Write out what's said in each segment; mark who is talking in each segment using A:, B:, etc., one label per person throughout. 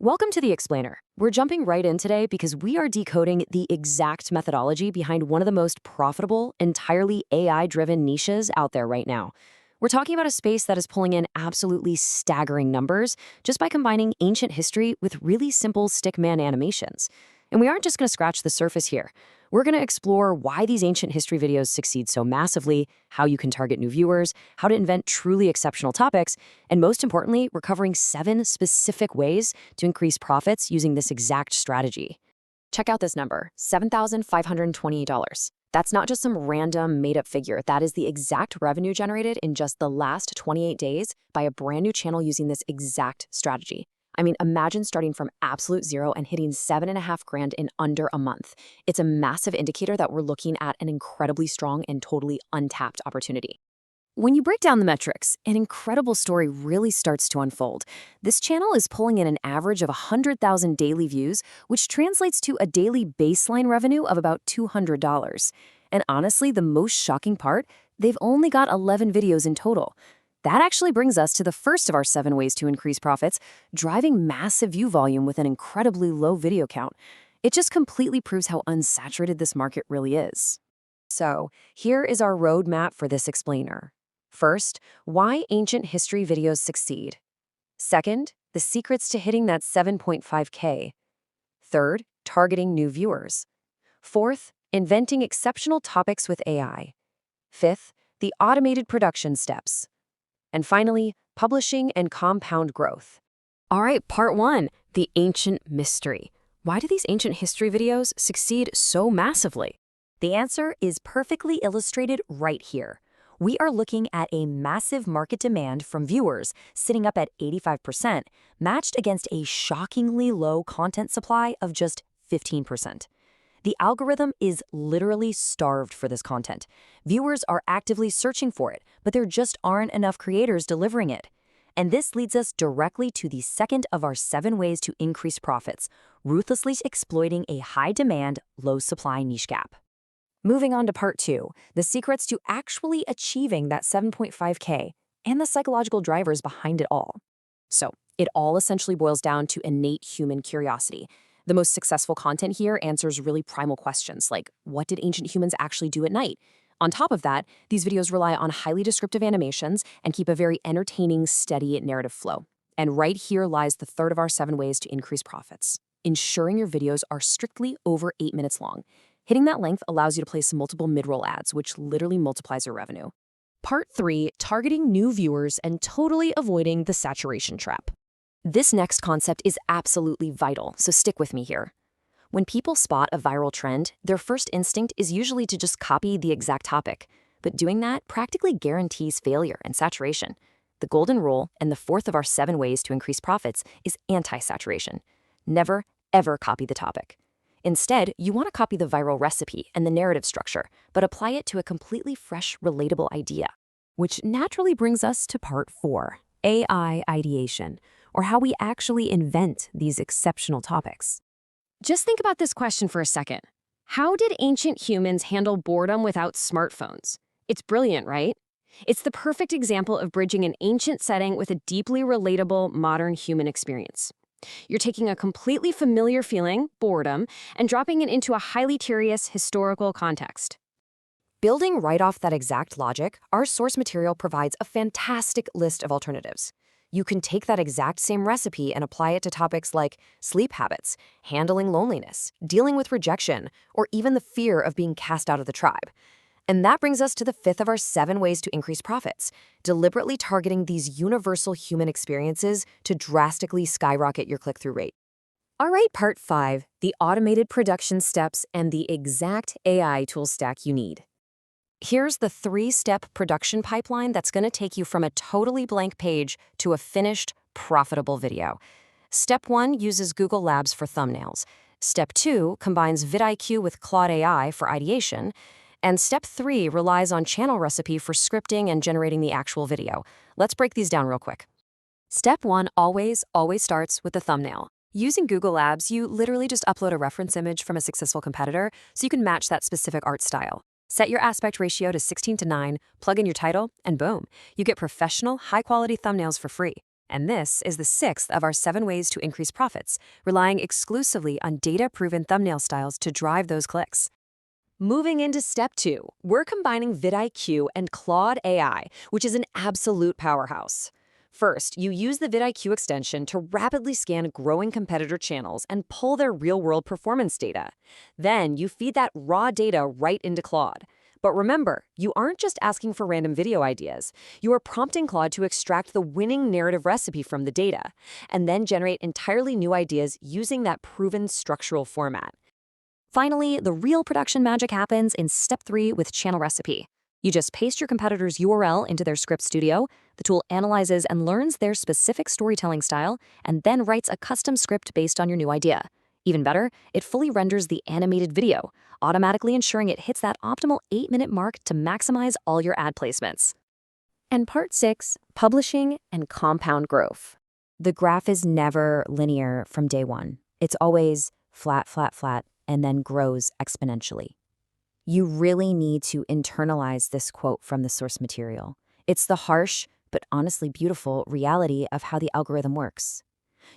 A: Welcome to The Explainer. We're jumping right in today because we are decoding the exact methodology behind one of the most profitable, entirely AI-driven niches out there right now. We're talking about a space that is pulling in absolutely staggering numbers just by combining ancient history with really simple Stickman animations. And we aren't just going to scratch the surface here. We're going to explore why these ancient history videos succeed so massively, how you can target new viewers, how to invent truly exceptional topics, and most importantly, we're covering 7 specific ways to increase profits using this exact strategy. Check out this number, $7,520. That's not just some random made-up figure. That is the exact revenue generated in just the last 28 days by a brand new channel using this exact strategy. I mean, imagine starting from absolute zero and hitting $7,500 in under a month. It's a massive indicator that we're looking at an incredibly strong and totally untapped opportunity. When you break down the metrics, an incredible story really starts to unfold. This channel is pulling in an average of 100,000 daily views, which translates to a daily baseline revenue of about $200. And honestly, the most shocking part, they've only got 11 videos in total. That actually brings us to the first of our 7 ways to increase profits, driving massive view volume with an incredibly low video count. It just completely proves how unsaturated this market really is. So, here is our roadmap for this explainer. First, why ancient history videos succeed. Second, the secrets to hitting that 7.5K. Third, targeting new viewers. Fourth, inventing exceptional topics with AI. Fifth, the automated production steps. And finally, publishing and compound growth. All right, part 1, the ancient mystery. Why do these ancient history videos succeed so massively?
B: The answer is perfectly illustrated right here. We are looking at a massive market demand from viewers sitting up at 85%, matched against a shockingly low content supply of just 15%. The algorithm is literally starved for this content. Viewers are actively searching for it, but there just aren't enough creators delivering it. And this leads us directly to the second of our 7 ways to increase profits, ruthlessly exploiting a high-demand, low-supply niche gap. Moving on to part 2, the secrets to actually achieving that 7.5K and the psychological drivers behind it all. So, it all essentially boils down to innate human curiosity. The most successful content here answers really primal questions like, what did ancient humans actually do at night? On top of that, these videos rely on highly descriptive animations and keep a very entertaining, steady narrative flow. And right here lies the third of our 7 ways to increase profits, ensuring your videos are strictly over 8 minutes long. Hitting that length allows you to place multiple mid-roll ads, which literally multiplies your revenue. Part 3, targeting new viewers and totally avoiding the saturation trap. This next concept is absolutely vital, so stick with me here. When people spot a viral trend, their first instinct is usually to just copy the exact topic. But doing that practically guarantees failure and saturation. The golden rule, and the fourth of our 7 ways to increase profits, is anti-saturation. Never, ever copy the topic. Instead, you want to copy the viral recipe and the narrative structure, but apply it to a completely fresh, relatable idea. Which naturally brings us to part 4, AI ideation, or how we actually invent these exceptional topics. Just think about this question for a second. How did ancient humans handle boredom without smartphones? It's brilliant, right? It's the perfect example of bridging an ancient setting with a deeply relatable modern human experience. You're taking a completely familiar feeling, boredom, and dropping it into a highly curious historical context. Building right off that exact logic, our source material provides a fantastic list of alternatives. You can take that exact same recipe and apply it to topics like sleep habits, handling loneliness, dealing with rejection, or even the fear of being cast out of the tribe. And that brings us to the 5th of our 7 ways to increase profits, deliberately targeting these universal human experiences to drastically skyrocket your click-through rate. All right, part 5, the automated production steps and the exact AI tool stack you need. Here's the 3-step production pipeline that's going to take you from a totally blank page to a finished, profitable video. Step 1 uses Google Labs for thumbnails. Step 2 combines vidIQ with Claude AI for ideation. And step 3 relies on Channel Recipe for scripting and generating the actual video. Let's break these down real quick. Step 1 always starts with the thumbnail. Using Google Labs, you literally just upload a reference image from a successful competitor so you can match that specific art style. Set your aspect ratio to 16:9, plug in your title, and boom, you get professional, high-quality thumbnails for free.
A: And this is the 6th of our 7 ways to increase profits, relying exclusively on data-proven thumbnail styles to drive those clicks. Moving into step 2, we're combining vidIQ and Claude AI, which is an absolute powerhouse. First, you use the vidIQ extension to rapidly scan growing competitor channels and pull their real-world performance data. Then, you feed that raw data right into Claude. But remember, you aren't just asking for random video ideas. You are prompting Claude to extract the winning narrative recipe from the data, and then generate entirely new ideas using that proven structural format. Finally, the real production magic happens in step 3 with channel recipe. You just paste your competitor's URL into their script studio, the tool analyzes and learns their specific storytelling style, and then writes a custom script based on your new idea. Even better, it fully renders the animated video, automatically ensuring it hits that optimal 8-minute mark to maximize all your ad placements. And part 6, publishing and compound growth. The graph is never linear from day one. It's always flat, flat, flat, and then grows exponentially. You really need to internalize this quote from the source material. It's the harsh, but honestly beautiful reality of how the algorithm works.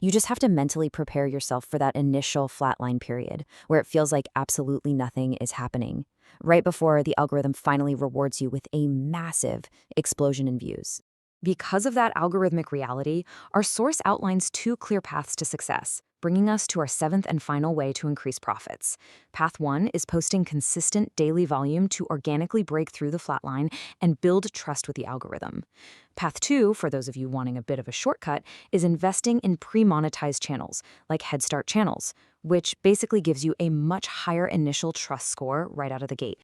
A: You just have to mentally prepare yourself for that initial flatline period, where it feels like absolutely nothing is happening, right before the algorithm finally rewards you with a massive explosion in views. Because of that algorithmic reality, our source outlines 2 clear paths to success, bringing us to our 7th and final way to increase profits. Path 1 is posting consistent daily volume to organically break through the flat line and build trust with the algorithm. Path 2, for those of you wanting a bit of a shortcut, is investing in pre-monetized channels, like Head Start channels, which basically gives you a much higher initial trust score right out of the gate.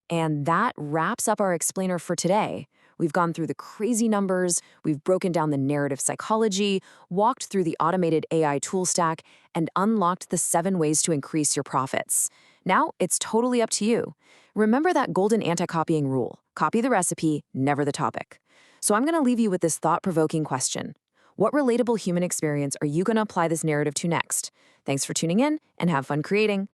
A: And that wraps up our explainer for today. We've gone through the crazy numbers, we've broken down the narrative psychology, walked through the automated AI tool stack, and unlocked the 7 ways to increase your profits. Now, it's totally up to you. Remember that golden anti-copying rule: copy the recipe, never the topic. So I'm going to leave you with this thought-provoking question. What relatable human experience are you going to apply this narrative to next? Thanks for tuning in, and have fun creating.